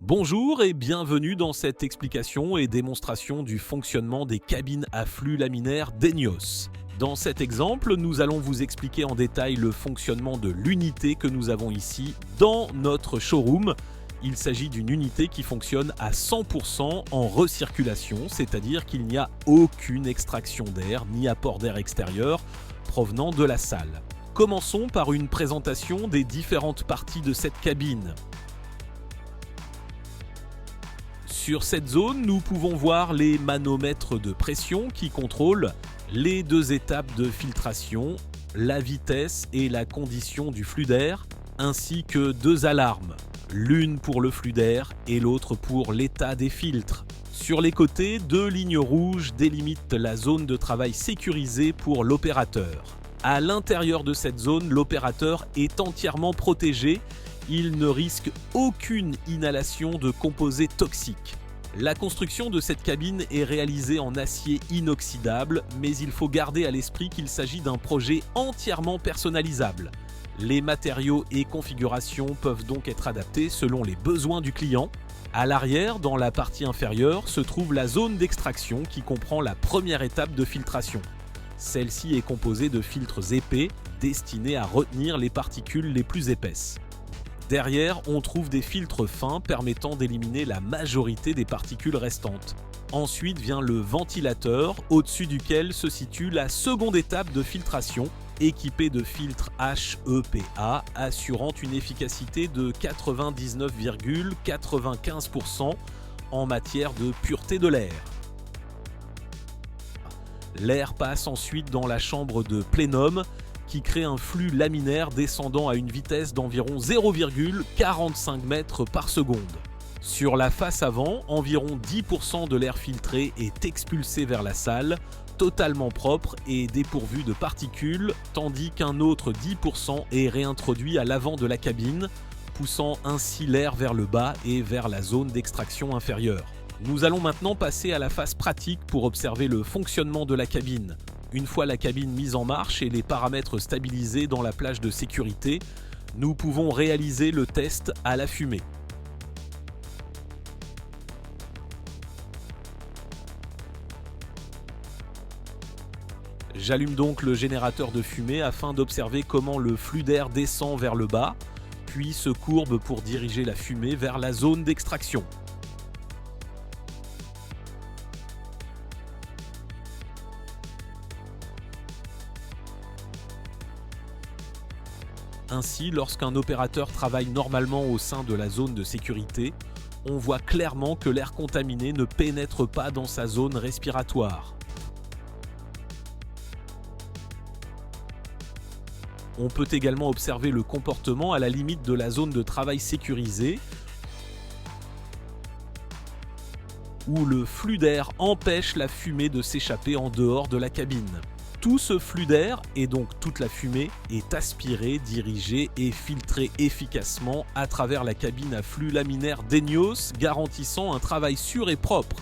Bonjour et bienvenue dans cette explication et démonstration du fonctionnement des cabines à flux laminaires d'Enios. Dans cet exemple, nous allons vous expliquer en détail le fonctionnement de l'unité que nous avons ici dans notre showroom. Il s'agit d'une unité qui fonctionne à 100% en recirculation, c'est-à-dire qu'il n'y a aucune extraction d'air ni apport d'air extérieur provenant de la salle. Commençons par une présentation des différentes parties de cette cabine. Sur cette zone, nous pouvons voir les manomètres de pression qui contrôlent les deux étapes de filtration, la vitesse et la condition du flux d'air, ainsi que deux alarmes, l'une pour le flux d'air et l'autre pour l'état des filtres. Sur les côtés, deux lignes rouges délimitent la zone de travail sécurisée pour l'opérateur. À l'intérieur de cette zone, l'opérateur est entièrement protégé. Il ne risque aucune inhalation de composés toxiques. La construction de cette cabine est réalisée en acier inoxydable, mais il faut garder à l'esprit qu'il s'agit d'un projet entièrement personnalisable. Les matériaux et configurations peuvent donc être adaptés selon les besoins du client. À l'arrière, dans la partie inférieure, se trouve la zone d'extraction qui comprend la première étape de filtration. Celle-ci est composée de filtres épais destinés à retenir les particules les plus épaisses. Derrière, on trouve des filtres fins permettant d'éliminer la majorité des particules restantes. Ensuite vient le ventilateur, au-dessus duquel se situe la seconde étape de filtration, équipée de filtres HEPA assurant une efficacité de 99,95% en matière de pureté de l'air. L'air passe ensuite dans la chambre de plénum, qui crée un flux laminaire descendant à une vitesse d'environ 0,45 mètres par seconde. Sur la face avant, environ 10% de l'air filtré est expulsé vers la salle, totalement propre et dépourvu de particules, tandis qu'un autre 10% est réintroduit à l'avant de la cabine, poussant ainsi l'air vers le bas et vers la zone d'extraction inférieure. Nous allons maintenant passer à la phase pratique pour observer le fonctionnement de la cabine. Une fois la cabine mise en marche et les paramètres stabilisés dans la plage de sécurité, nous pouvons réaliser le test à la fumée. J'allume donc le générateur de fumée afin d'observer comment le flux d'air descend vers le bas, puis se courbe pour diriger la fumée vers la zone d'extraction. Ainsi, lorsqu'un opérateur travaille normalement au sein de la zone de sécurité, on voit clairement que l'air contaminé ne pénètre pas dans sa zone respiratoire. On peut également observer le comportement à la limite de la zone de travail sécurisée, où le flux d'air empêche la fumée de s'échapper en dehors de la cabine. Tout ce flux d'air, et donc toute la fumée, est aspiré, dirigé et filtré efficacement à travers la cabine à flux laminaire d'Enios, garantissant un travail sûr et propre.